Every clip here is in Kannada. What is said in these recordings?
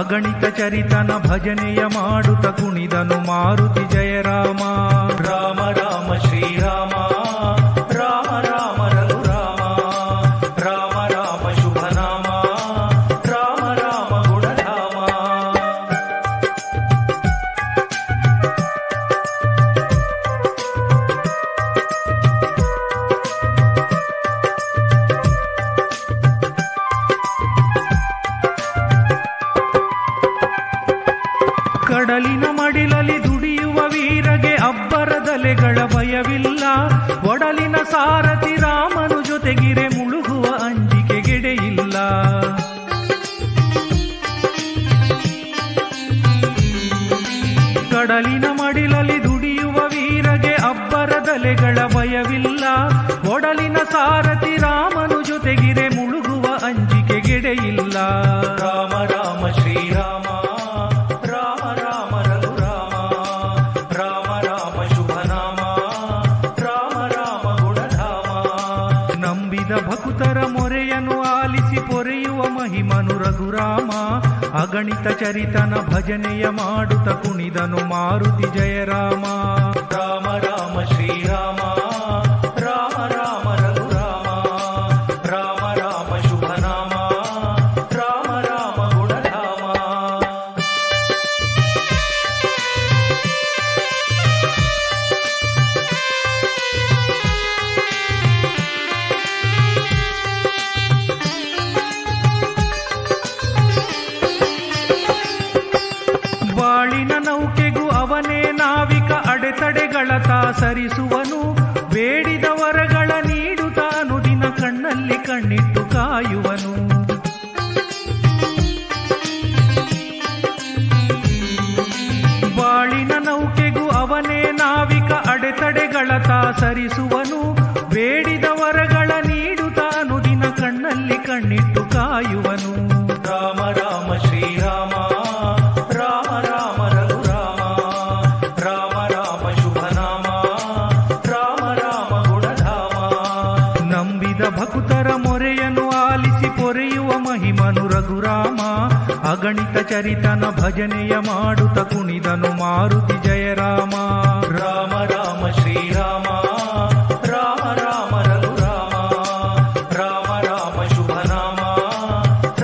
ಅಗಣಿತ ಚರಿತನ ಭಜನೆಯ ಮಾಡುತ್ತ ಕುಣಿದನು ಮಾರುತಿ ಜಯ ರಾಮ. ರಾಮ ರಾಮ ಶ್ರೀರಾಮ ರಾಮ ರಾಮ ರಘುರಾಮ ರಾಮ ರಾಮ ಶುಭ ನಾಮ ರಾಮ ರಾಮ ಗುಣಧಾಮ. ಕಡಲಿನ ಮಡಿಲಲ್ಲಿ ದುಡಿಯುವ ವೀರಗೆ ಅಬ್ಬರದಲೆಗಳ ಭಯವಿಲ್ಲ. ಒಡಲಿನ ಸಾರಥಿ ರಾಮನು ಜೊತೆಗಿರೆ ಮುಳುಗುವ ಅಂಜಿಕೆಗೆಡೆಯಿಲ್ಲ. ಕಡಲಿನ ಮಡಿಲಲ್ಲಿ ದುಡಿಯುವ ವೀರಗೆ ಅಬ್ಬರದಲೆಗಳ ಭಯವಿಲ್ಲ. ಒಡಲಿನ ಸಾರಥಿ ರಾಮನು ಜೊತೆಗಿರೆ ಮುಳುಗುವ ಅಂಜಿಕೆಗೆಡೆಯಿಲ್ಲ. ರಾಮ ರಾಮ ಶ್ರೀರಾಮ ರಾಮ ರಾಮ ರಘುರಾಮ ರಾಮ ರಾಮ ಶುಭ ನಾಮ ರಾಮ ರಾಮ ಗುಣಧಾಮ. ನಂಬಿದ ಭಕ್ತರ ಮೊರೆಯನ್ನು ಆಲಿಸಿ ಪೊರೆಯುವ ಮಹಿಮನು ರಘುರಾಮ. ಅಗಣಿತ ಚರಿತನ ಭಜನೆಯ ಮಾಡುತ್ತ ಕುಣಿದನು ಮಾರುತಿ ಜಯ ರಾಮ. ರಾಮ ರಾಮ ಶ್ರೀರಾಮ ರಾಮ ರಾಮ ರಘುರಾಮ ರಾಮ ರಾಮ ಶುಭ ನಾಮ ರಾಮ ರಾಮ ಗುಣಧಾಮ. ಬಾಳಿನ ನೌಕೆಗೂ ಅವನೇ ನಾವಿಕ, ಅಡೆತಡೆಗಳತ ಸರಿಸುವನು. ಬೇಡಿದ ವರಗಳ ನೀಡುತ್ತ ಅನುದಿನ ಕಣ್ಣಲ್ಲಿ ಕಣ್ಣಿಟ್ಟು ಕಾಯುವನು. ಬಾಳಿನ ನೌಕೆಗೂ ಅವನೇ ನಾವಿಕ, ಅಡೆತಡೆಗಳತ ಸರಿಸುವನು. ಬೇಡಿದ ವರಗಳ ನೀಡುತ್ತ ಅನುದಿನ ಕಣ್ಣಲ್ಲಿ ಕಣ್ಣಿಟ್ಟು ಕಾಯುವನು. ರಾಮ ರಾಮ ಶ್ರೀರಾಮ ರಾಮ ರಾಮ ರಘುರಾಮ ರಾಮ ರಾಮ ಶುಭ ನಾಮ ರಾಮ ರಾಮ ಗುಣಧಾಮ. ನಂಬಿದ ಭಕ್ತರ ಮೊರೆಯನ್ನು ಆಲಿಸಿ ಪೊರೆಯುವ ಮಹಿಮನು ರಘುರಾಮ. ಅಗಣಿತ ಚರಿತನ ಭಜನೆಯ ಮಾಡುತ್ತ ಕುಣಿದನು ಮಾರುತಿ ಜಯ ರಾಮ. ರಾಮ ರಾಮ ಶ್ರೀರಾಮ ರಾಮ ರಾಮ ರಘುರಾಮ ರಾಮ ರಾಮ ಶುಭ ನಾಮ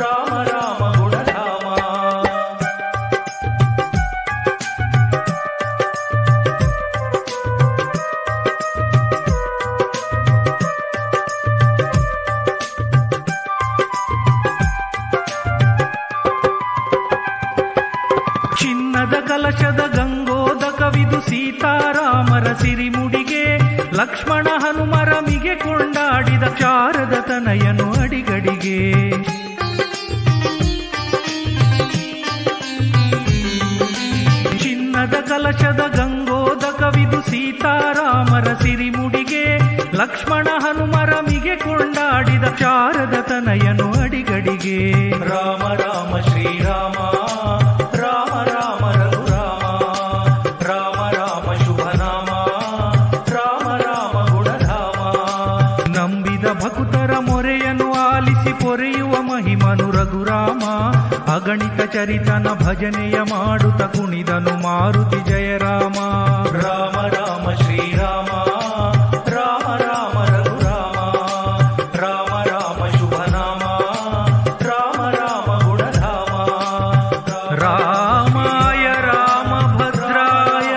ರಾಮ ರಾಮ ಗುಣಧಾಮ. ಚಿನ್ನದ ಕಲಶದ ಗಂಗೋದಕವಿದು ಸೀತಾರಾಮರ ಸಿರಿಮುಡಿಗೆ. ಲಕ್ಷ್ಮಣ ಹನುಮರ ಮಿಗೆ ಕೊಂಡಾಡಿದ ಶಾರದ ತನಯನು ಅಡಿಗಡಿಗೆ. ಚಿನ್ನದ ಕಲಶದ ಗಂಗೋದಕವಿದು ಸೀತಾರಾಮರ ಸಿರಿಮುಡಿಗೆ. ಲಕ್ಷ್ಮಣ ಹನುಮರ ಮಿಗೆ ಕೊಂಡಾಡಿದ ಶಾರದ ತನಯನು ಅಡಿಗಡಿಗೆ. ರಾಮ ರಾಮ ಶ್ರೀರಾಮ ರಾಮ ರಾಮ ರಘುರಾಮ ರಾಮ ರಾಮ ಶುಭ ನಾಮ ರಾಮ ರಾಮ ಗುಣಧಾಮ. ನಂಬಿದ ಭಕ್ತರ ಮೊರೆಯನ್ನು ಆಲಿಸಿ ಪೊರೆಯುವ ಮಹಿಮನು ರಘುರಾಮ. ಅಗಣಿತ ಚರಿತನ ಭಜನೆಯ ಮಾಡುತ್ತ ಕುಣಿದನು ಮಾರುತಿ ಜಯ ರಾಮ. ರಾಮ ರಾಮ ಶ್ರೀರಾಮ ರಾಮ ರಾಮ ರಘುರಾಮ ರಾಮ ರಾಮ ಶುಭ ನಾಮ ರಾಮ ರಾಮ ಗುಣಧಾಮ. ರಾಮಾಯ ರಾಮಭದ್ರಾಯ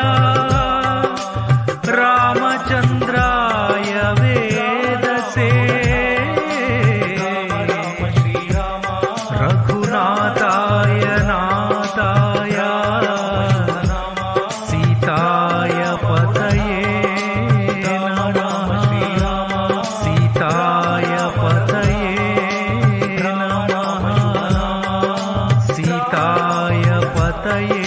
ರಾಮಚಂದ್ರಾಯ ವೇದಸೇ ರಾಮ ಶ್ರೀರಾಮ ರಘುನಾಥಾಯ ನಾಥಾಯ ಸೀತಾಯ ಪತಯೇ ನಮಃ. ಸೀತಾಯ ಪತಯೇ ನಮಃ. ಸೀತಾಯ ಪತಯೇ